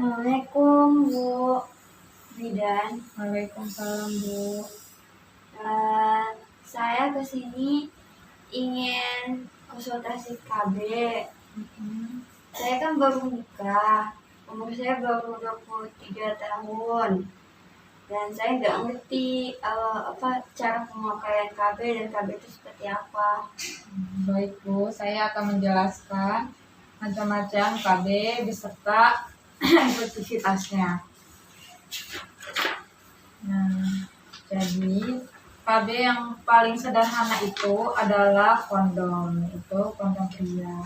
Assalamualaikum Bu Bidan. Waalaikumsalam Bu. Saya kesini ingin konsultasi KB. Saya kan baru nikah, umur saya baru 23 tahun. Dan saya nggak ngerti cara pemakaian KB dan KB itu seperti apa. Baik Bu, saya akan menjelaskan macam-macam KB beserta aktivitasnya. Nah, jadi KB yang paling sederhana itu adalah kondom, itu kondom pria.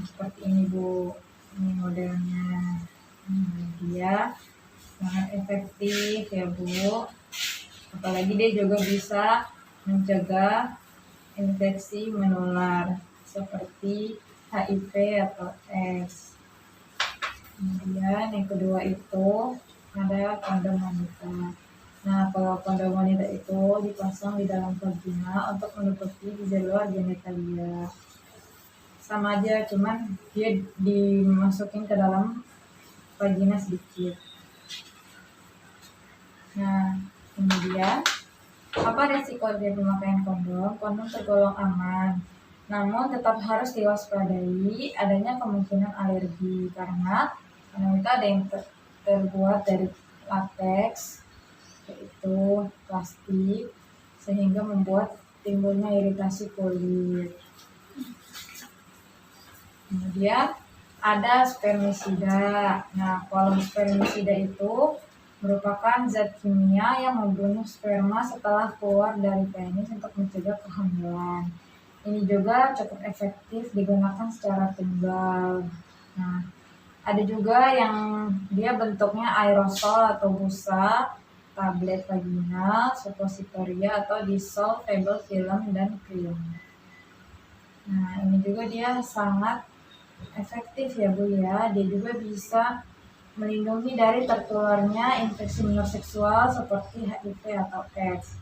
Seperti ini Bu, ini modelnya. Dia sangat efektif ya Bu. Apalagi dia juga bisa mencegah infeksi menular seperti HIV atau AIDS. Kemudian yang kedua itu ada kondom wanita. Nah, kalau kondom wanita itu dipasang di dalam vagina untuk menutupi di luar genitalia. Sama aja, cuman dia dimasukin ke dalam vagina sedikit. Nah, kemudian apa resiko dari pemakaian kondom? Kondom tergolong aman, namun tetap harus diwaspadai adanya kemungkinan alergi karena kondom itu ada yang terbuat dari latex, yaitu plastik, sehingga membuat timbulnya iritasi kulit. Kemudian ada spermisida. Nah, kalau spermisida itu merupakan zat kimia yang membunuh sperma setelah keluar dari penis untuk mencegah kehamilan. Ini juga cukup efektif digunakan secara tunggal. Nah, ada juga yang dia bentuknya aerosol atau busa, tablet vaginal, suppositoria atau dissolvable film dan krim. Nah, ini juga dia sangat efektif ya Bu ya. Dia juga bisa melindungi dari tertularnya infeksi menular seksual seperti HIV atau AIDS.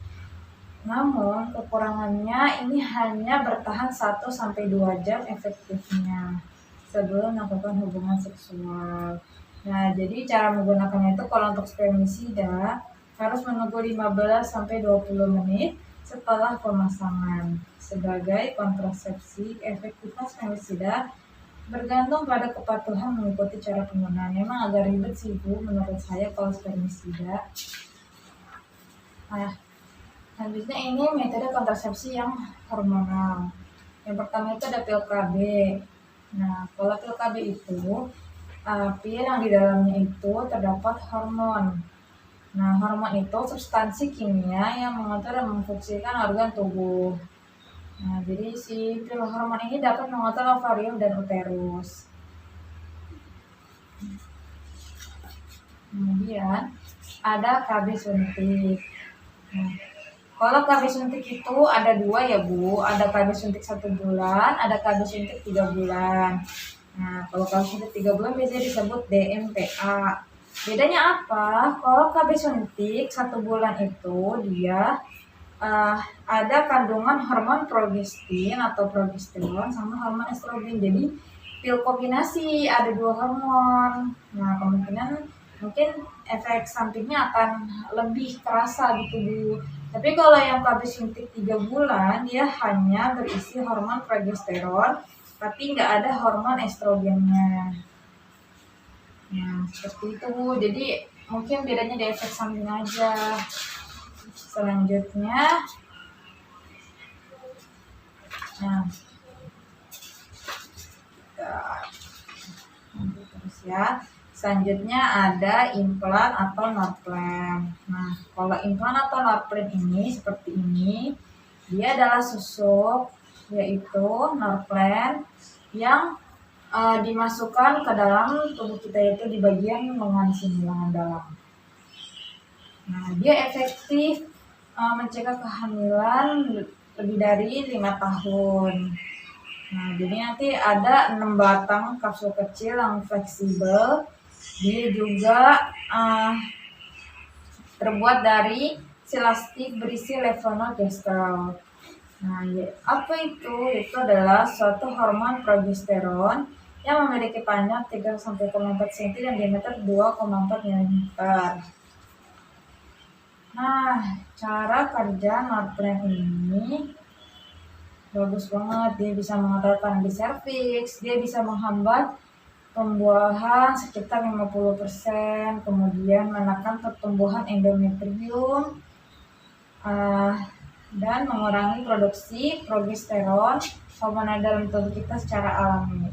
Namun kekurangannya ini hanya bertahan 1-2 jam efektifnya sebelum melakukan hubungan seksual. Nah, jadi cara menggunakannya itu kalau untuk spermisida harus menunggu 15-20 menit setelah pemasangan. Sebagai kontrasepsi, efektivitas spermisida bergantung pada kepatuhan mengikuti cara penggunaan. Memang agak ribet sih Bu menurut saya kalau spermisida. Nah, selanjutnya ini metode kontrasepsi yang hormonal. Yang pertama itu ada pil KB. Nah, kalau pil KB itu pil yang di dalamnya itu terdapat hormon. Nah, hormon itu substansi kimia yang mengatur dan memfungsikan organ tubuh. Nah, jadi si pil hormon ini dapat mengatur ovarium dan uterus. Kemudian ada KB suntik. Nah, kalau KB suntik itu ada 2 ya Bu, ada KB suntik 1 bulan, ada KB suntik 3 bulan. Nah, kalau KB suntik 3 bulan biasanya disebut DMPA. Bedanya apa? Kalau KB suntik 1 bulan itu dia ada kandungan hormon progestin atau progesteron sama hormon estrogen. Jadi pil kombinasi ada 2 hormon. Nah, kemungkinan mungkin efek sampingnya akan lebih terasa gitu Bu. Tapi kalau yang KB suntik 3 bulan dia hanya berisi hormon progesteron tapi nggak ada hormon estrogennya. Nah, seperti itu Bu. Jadi mungkin bedanya di efek samping aja. Selanjutnya, nah, terus ya. Selanjutnya ada implan atau norplan. Nah, kalau implan atau norplan ini seperti ini, dia adalah susuk, yaitu norplan yang dimasukkan ke dalam tubuh kita itu di bagian lengan sini, lengan dalam. Nah, dia efektif mencegah kehamilan lebih dari 5 tahun. Nah, jadi nanti ada 6 batang kapsul kecil yang fleksibel. Dia juga terbuat dari silastik berisi levonorgestrel. Nah, apa itu? Itu adalah suatu hormon progesteron yang memiliki panjang 3,4 cm dan diameter 2,4 mm. Nah, cara kerja Norplant ini bagus banget. Dia bisa mengetatkan di serviks, dia bisa menghambat pembuahan sekitar 50%, kemudian menekan pertumbuhan endometrium, dan mengurangi produksi progesteron, hormon dalam tubuh kita secara alami.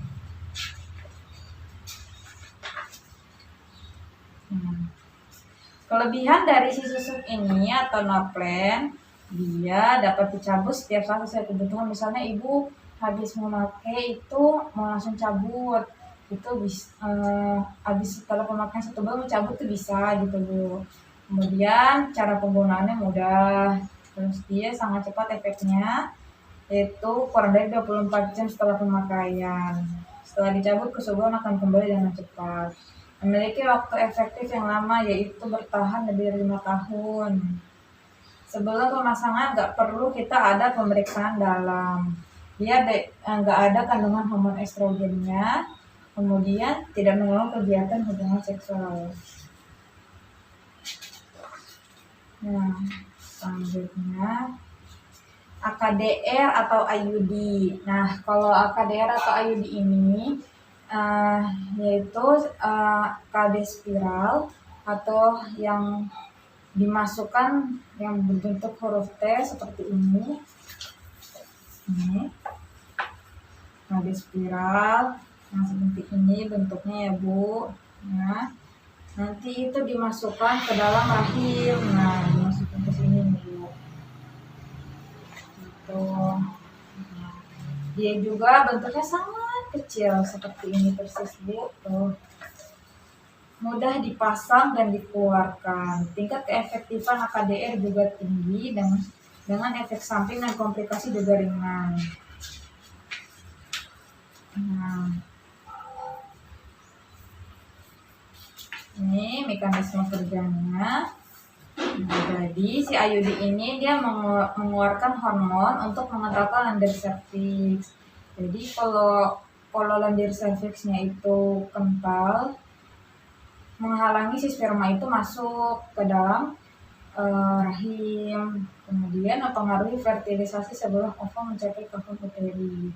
Kelebihan dari si susuk ini atau Norplant, dia dapat dicabut setiap saat sesuai kebutuhan. Misalnya ibu habis memakai itu mau langsung cabut, itu habis setelah pemakaian 1 bulan mencabut itu bisa gitu Bu. Kemudian cara penggunaannya mudah, terus dia sangat cepat efeknya, yaitu kurang dari 24 jam setelah pemakaian. Setelah dicabut, kesuburan akan kembali dengan cepat. Memiliki waktu efektif yang lama, yaitu bertahan lebih dari 5 tahun. Sebelum pemasangan nggak perlu kita ada pemeriksaan dalam. Dia nggak ada kandungan hormon estrogennya, kemudian tidak mengganggu kegiatan hubungan seksual. Nah, selanjutnya AKDR atau IUD. Nah, kalau AKDR atau IUD ini yaitu KD spiral atau yang dimasukkan yang berbentuk huruf T seperti ini. Ini KD spiral yang seperti ini bentuknya ya Bu. Nah, nanti itu dimasukkan ke dalam rahim. Nah, dimasukkan ke sini nih Bu. Gitu. Nah, dia juga bentuknya sangat kecil seperti ini persis Bu. Tuh. Mudah dipasang dan dikeluarkan. Tingkat keefektifan AKDR juga tinggi dengan efek samping dan komplikasi juga ringan. Nah, ini mekanisme kerjanya. Nah, jadi si IUD ini dia mengeluarkan hormon untuk mengentalkan lendir serviks. Jadi kalau lendir serviksnya itu kental, menghalangi si sperma itu masuk ke dalam rahim, kemudian mempengaruhi fertilisasi sebelum ovum mencapai kafum uteri.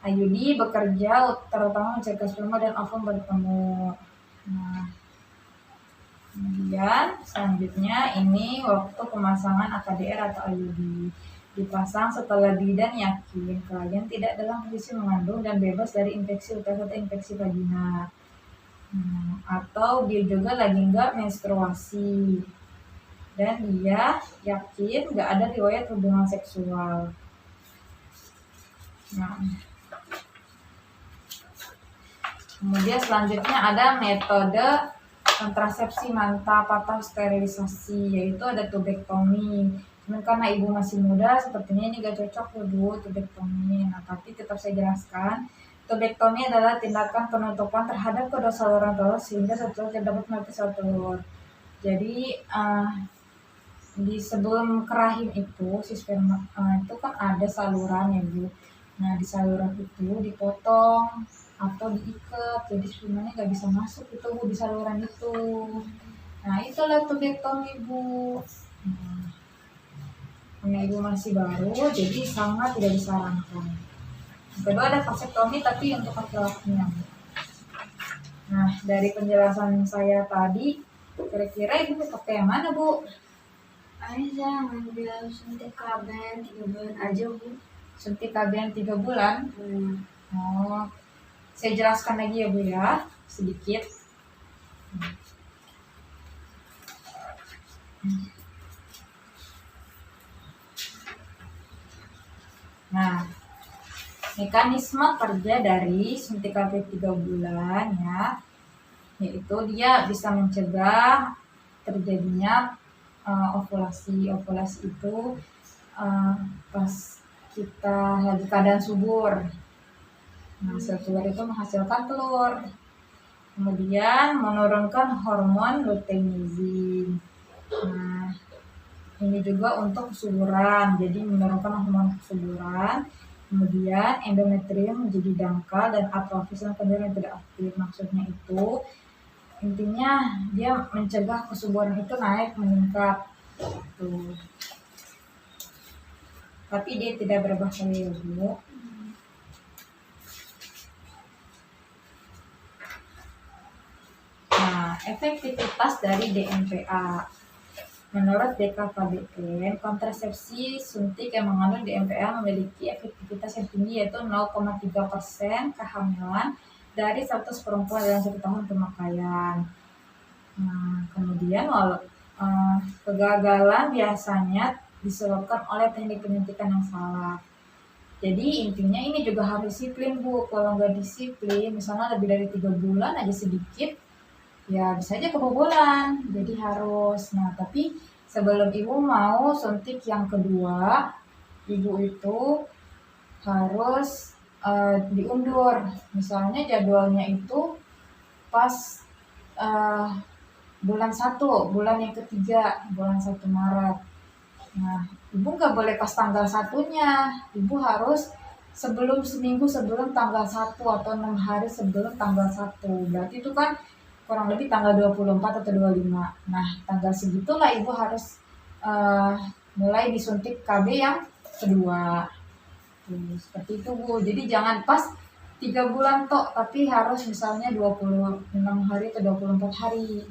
IUD bekerja terutama mencegah sperma dan ovum bertemu. Nah, kemudian selanjutnya ini waktu pemasangan AKDR atau IUD. Dipasang setelah bidan yakin klien tidak dalam posisi mengandung dan bebas dari infeksi uterus atau infeksi vagina. Atau dia juga lagi nggak menstruasi dan dia yakin nggak ada riwayat hubungan seksual. Nah, kemudian selanjutnya ada metode kontrasepsi mantap atau sterilisasi, yaitu ada tubektomi. Cuman karena ibu masih muda, sepertinya ini gak cocok ya Bu, tubektomi. Nah, tapi tetap saya jelaskan. Tubektomi adalah tindakan penutupan terhadap kedua saluran telur sehingga satu telur tidak dapat menetes satu telur. Jadi di sebelum ke rahim itu si sperma itu kan ada saluran ya Bu. Nah, di saluran itu dipotong atau diikat, jadi spermanya nggak bisa masuk itu Bu di saluran itu. Nah, itulah tubektomi Bu. Karena ibu masih baru, jadi sangat tidak disarankan. Kedua ada vasektomi tapi untuk laki-lakinya. Nah, dari penjelasan saya tadi, kira-kira ibu pakai yang mana Bu? Saya ngambil suntik KB 3 bulan aja Bu. Suntik KB yang 3 bulan? Oh, saya jelaskan lagi ya Bu ya, sedikit. Nah, mekanisme kerja dari suntik KB 3 bulan ya, yaitu dia bisa mencegah terjadinya ovulasi. Ovulasi itu pas kita lagi keadaan subur. Nah, sel telur itu menghasilkan telur. Kemudian menurunkan hormon luteinizin. Nah, ini juga untuk kesuburan, jadi menurunkan hormon kesuburan. Kemudian endometrium menjadi dangkal dan atrofis dan kemudian tidak aktif. Maksudnya itu intinya dia mencegah kesuburan itu naik meningkat. Tuh. Tapi dia tidak berbahaya, Bu. Nah, efektivitas dari DMPA. Menurut DKKBN, kontrasepsi suntik yang mengandung DMPA memiliki efektivitas yang tinggi yaitu 0,3% kehamilan dari 100 perempuan dalam 1 tahun pemakaian. Nah, kemudian kegagalan biasanya disebabkan oleh teknik penyuntikan yang salah. Jadi intinya ini juga harus disiplin, Bu. Kalau nggak disiplin, misalnya lebih dari 3 bulan aja sedikit, ya bisa aja kebobolan. Jadi harus. Nah, tapi sebelum ibu mau suntik yang kedua, ibu itu harus diundur. Misalnya jadwalnya itu pas bulan 1, bulan yang ketiga, bulan 1 Maret. Nah, ibu nggak boleh pas tanggal 1-nya. Ibu harus seminggu sebelum tanggal 1 atau 6 hari sebelum tanggal 1. Berarti itu kan kurang lebih tanggal 24 atau 25. Nah, tanggal segitulah ibu harus mulai disuntik KB yang kedua. Seperti itu, Bu. Jadi jangan pas 3 bulan tok, tapi harus misalnya 26 hari atau 24 hari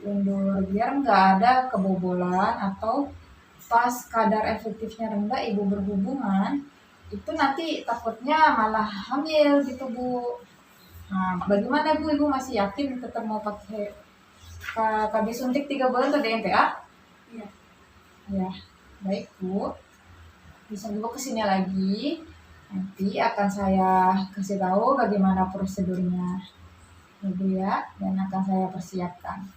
undur biar nggak ada kebobolan atau pas kadar efektifnya rendah ibu berhubungan itu nanti takutnya malah hamil gitu, Bu. Nah, bagaimana, Bu? Ibu masih yakin tetap mau pakai KB suntik 3 bulan atau DMPA? Iya. Ya, baik, Bu. Bisa Ibu kesini lagi. Nanti akan saya kasih tahu bagaimana prosedurnya, ya, Bu ya, dan akan saya persiapkan.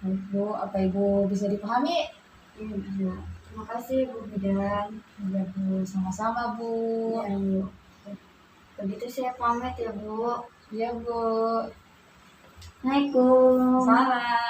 Baik, Bu. Apa Ibu bisa dipahami? Iya, Bu. Terima kasih, Bu Bidan. Ya, Bu. Sama-sama, Bu. Iya, Bu. Begitu saya pamit ya, Bu. Iya, Bu. Assalamualaikum. Salam.